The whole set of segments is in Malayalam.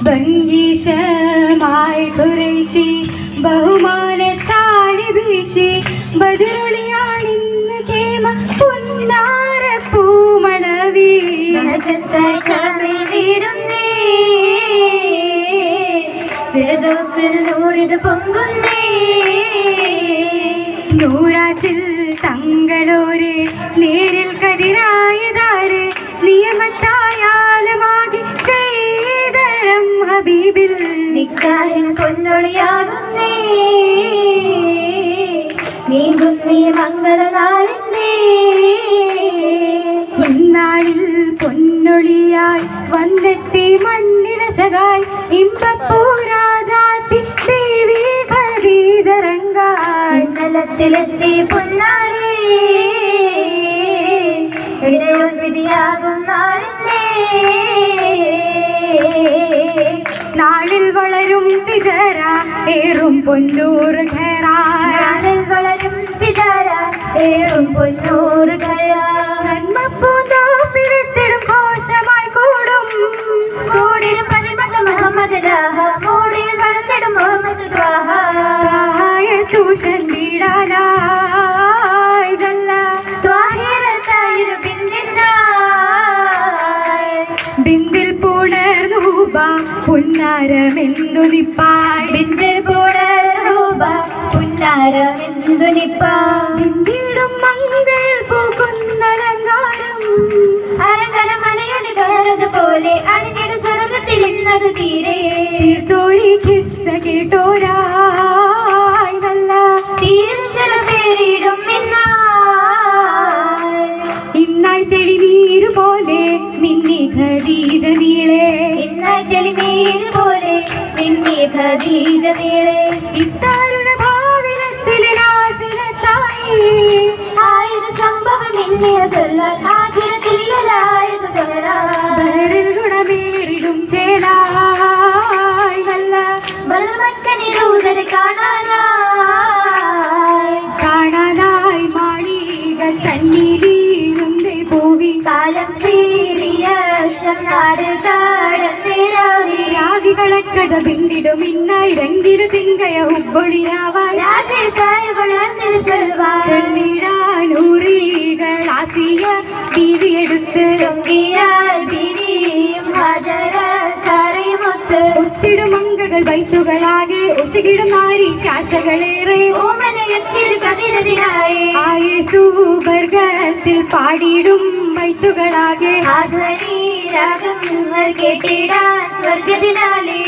ഭംഗീശമായി ഖുറൈശി ബഹുമാനത്താലി വീശി ബദറുളിയാണിന്ന് കേമ പുന്നാര പൂമണവി പൊങ്കുന്നേ നൂറാറ്റിൽ തങ്ങളോരെ നേരിൽ കതിരായതാര് നിയമത്തായാലുമാകി ചെയ്തരം ഹബീബിൽ നിക്കാഹിൻ പൊന്നൊളിയാകുന്നേ നീങ്ങുന്നേ മംഗളനാളിന്നേ ഇന്നാളിൽ പൊന്നൊളിയായി വന്നെത്തി മണ്ണിലശകായി ഇമ്പപ്പൂരാജാത്തി ബീവി ഖദീജറങ്കായി ഇന്നലത്തിലെത്തി പൊന്നാരേ ഇടയൊൻ വിധിയാകും നാളിന്നേ നാളിൽ വളരും തിജറ ഏറും പൊന്നൂറ് ഖേറാ നാളിൽ വളരും തിജറ ഏറും പൊന്നൂറ് ഖേറാ നന്മപ്പൂന്തോപ്പിലെത്തിടും ഘോഷമായി കൂടും കൂടിടും പതിമക മുഹമ്മദ് ലാഹ മൂടിയിൽ വളർന്നിടും മുഹമ്മദ് ത്വാഹ തൂഷൻ വീടാനായി ജല്ല ത്വാഹിറത്തായൊരു ബിന്ദിൽ പുണർന്നൂബ പുന്നാരമെന്നു നിപ്പായി ബിന്ദിൽ പുണർന്നൂബ പുന്നാരമെന്നു നിപ്പായി ബിന്ദിടും മംഗൽ പോകുന്ന അലങ്കാരം അലങ്കാരം മനയൊലി കയറത് പോലെ അണിഞ്ഞിടും സ്വർഗത്തിൽ ഇന്നത് തീരെ തീർത്തോഴി കിസ്സ കേട്ടോരായി നല്ല തീർച്ചല പേരിടും ഇന്നായി തെളിനീര് പോലെ മിന്നി ഖദീജ നീളെ ഇന്നായി തെളിനീര് പോലെ മിന്നി ഖദീജ നീളെ ഇത്താരുണ ഭാവിലത്തിലെ നാസിലത്തായി ആയിരം സംഭവം ഇന്നിയ ചൊല്ലാൻ ആചരത്തില്ലതായത് ബഹറിൽ ഗുണമേറിടും ചേലായി നല്ല ബലമക്കനി ദൂതരെ കാണാനായി മാളികൾ തന്നിലീരുന്നേ പൂവി കാലം സീരിയ നാട് കാടത്തിരാവി രാവികളക്കഥ പിന്നിടും ഇന്നായി രംഗില് തിങ്കയ ഉപ്പൊളിയാവാൻ രാജേതായ വളർന്നിൽ ചൊല്ലിടാനൂറികൾ ആസിയ ബീവിയെടുത്ത് ചൊങ്കിയാൽ ബിരിയും ഹാജര സാറിമുത്ത് ഒത്തിടും അങ്കകൾ വൈത്തുകളാകെ ഒശകിടും നാരി കാശകളേറെ ഓമനയെത്തിയത് കതിരതിനായി ആയേസു വർഗത്തിൽ പാടിയിടും വൈത്തുകളാകെ ആധ്വനി രാഗങ്ങൾ കേട്ടിടാൻ സ്വർഗത്തിനാലേ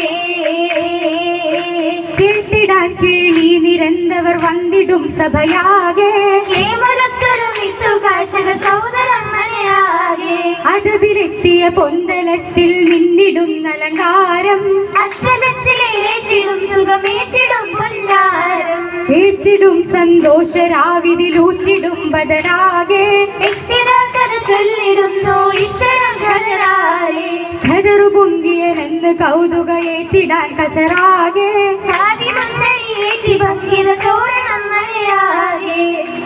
കേട്ടിടാൻ കേളി നിരന്തവർ വന്നിടും സഭയാകെ കേവലത്തൊരു മിത്തു കാഴ്ചകൾ സൗദരമ്മനെയാകെ അതവിലെത്തിയ പൊന്തലത്തിൽ നിന്നിടും അലങ്കാരം അത്തലത്തിലേറ്റിടും സുഖമേറ്റിടും പൊന്നാരം ഏറ്റിടും സന്തോഷരാവിതിലൂറ്റിടും ബദരാകെ വ്യക്തിരാക്കഥ ചൊല്ലിടുന്നു ഇത്തരം ഘനരാരെ ഖദറു പൊങ്കിയനെന്ന് കൗതുക ഏറ്റിടാൻ കസറാകെ ആദിമന്നണിയേറ്റി ഭംഗിത തോരണം മനയാകെ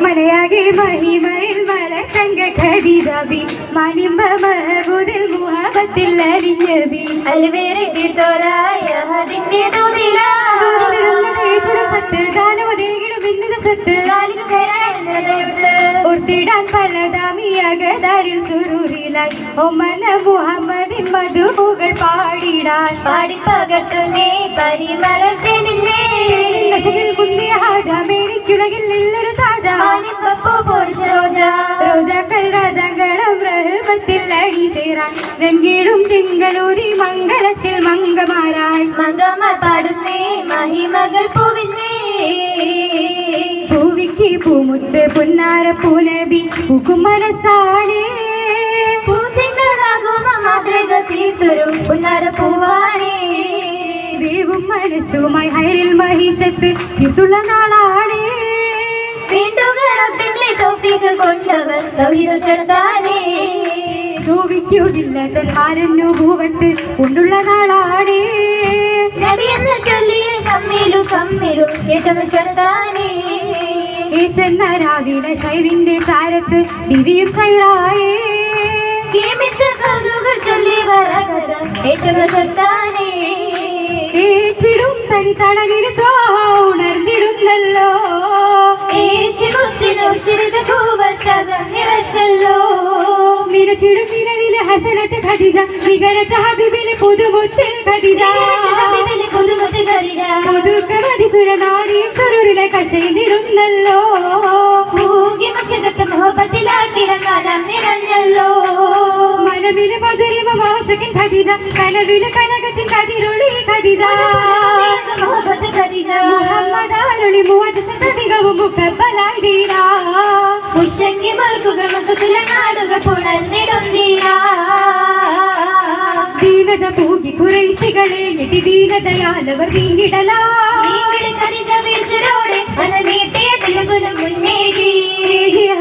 മനയാകെ മഹിമയിൽ മലത്തങ്ക ഖദീജബി മനിമ്പ മഹബൂദിൽ മുഹബത്തിൽ അലിഞ്ഞബി അൽവേറെ തീർത്തോരായ അതിന്റെ ദൂതിലാ ഓർത്തിടാൻ പലതാമിയകതാരിൽ സുരൂരിലായി ഒമന മുഹമ്മദിൻ മധുപുകൾ പാടിടാൻ പാടിപ്പകർത്തുന്നേ പരിമളത്തെ നിന്നെ കുന്തിയ ഹാജാമേനിക്കുലകിൽ ഇല്ലൊരു താജ റോജാക്കൾ രാജാങ്കണം റഹ്മത്തിൽ അണിചേരാൻ രംഗീടും തിങ്കളൂരി മംഗളത്തിൽ മംഗമാരായി മംഗമാർ പാടുന്നേ മഹിമകൾ പൂവിന്നേ പൂവിക്ക് പൂമുത്ത് പുന്നാര പൂനബി പൂക്കും മനസ്സാണേ പൂത്തിങ്കളാകുമ മാതൃക തീർത്തൊരു പുന്നാര പൂവാണേ ദേവും മനസ്സുമായി ഹൈറിൽ മഹിഷത്ത് ഇതുള്ള നാളാണേ വീണ്ടുക റബ്ബിന്റെ തൗഫീഖ് കൊണ്ടവർ തൗഹീദ് ശർത്താനേ ചോദിക്കുന്നില്ല തന്നാരന്നു ഭൂവത്ത് കൊണ്ടുള്ള നാളാണേ നബിയെന്ന് ചൊല്ലിയ സമ്മിലും കേട്ടത് ശർത്താനേ ചെന്ന രാവിലെ ശൈവിന്റെ ചാരത്ത് ദിവ്യം സൈറായേ കൗതുകൾ ചൊല്ലി വരകഥ ഏറ്റവും ശക്താനേ കണിത്തണലിൽ ത്വാഹ ഉണർന്നിടുന്നല്ലോ യേശുമുത്തിനു ശിരത പൂവട്ടകം നിറച്ചല്ലോ നിറച്ചിടും നിലവിലെ ഹസനത്ത് ഖദീജ നികരച്ച ഹബീബിലെ പുതുമുത്തിൽ ഖദീജ പുതുക്കമതി സുരനാരിയും സുരൂരിലെ കശയിലിടുന്നല്ലോ മനമിലെ മധുരിമ മാഷകിൻ ഖദീജ കനവിലെ കനകത്തിൻ കതിരൊളി ഖദീജ മുഹമ്മദാരുളി മുഅജ്ജസതധികവും മുക്കബ്ബലായിടീരാ ഉഷങ്ങി മൽക്കുകൾ മസസില നാടുകൾ പുണർന്നിടുന്നീരാ ദീനത പൂകി കുറേശികളെ ഞെട്ടി ദീനതയാലവർ നീങ്ങിടലാ ഖദീജവീശരോടെ അനനീട്ടിയ തിലകുലം മുന്നേകി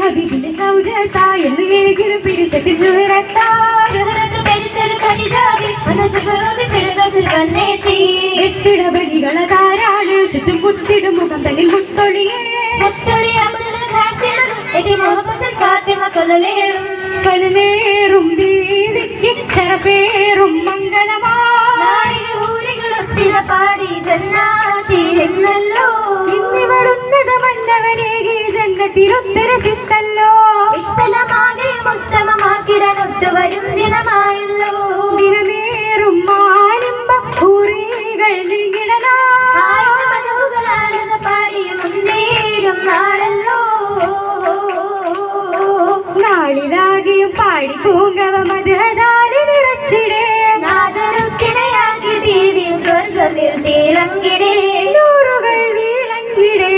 ഹബീബിന്റെ സൗജത്തായെന്ന് ഏകിലും പിരിശത്തിൽ ചുരത്താ ശുഹറത്ത് പെരുത്തൊരു ഖദീജാവി അനുശുഹറോതി ഫിർദൗസിൽ വന്നെത്തി എത്തിടപടികള ധാരാള് ചുറ്റും പുത്തിടും മുഖം തന്നിൽ മുത്തൊളിയേ മുത്തൊളി അബ്ദുൽ ഖാസിർ എടി മുഹമ്മദ് ഫാത്തിമ കൊലലേറും പലനേറും ബീവിക്ക് ചരപേറും മംഗലമാ നാരികൾ ഊരികളൊത്തിര പാടി ജന്നാത്തിലെന്നല്ലോ ഇന്നിവൾ ഉന്നതമന്നവനേകി ജന്നത്തിലൊത്തരസിത്തല്ലോ ഇത്തലമാകെ ഉത്തമമാക്കിടാൻ ഒത്തുവരും ദിനമായല്ലോ ദിനമേറും മാനുമ്പ ഊറികൾ നീങ്ങിടലാ ആയിരം മധുകളാണെന്ന് പാടിയ മുന്നേടും നാടല്ലോ നാളിലാകെയും പാടി പൂങ്കവ മധുഹദാലി നിറച്ചിടേ നാദരുക്കിണയാക്കി ദേവിയും സ്വർഗത്തിൽ തിളങ്ങിടേ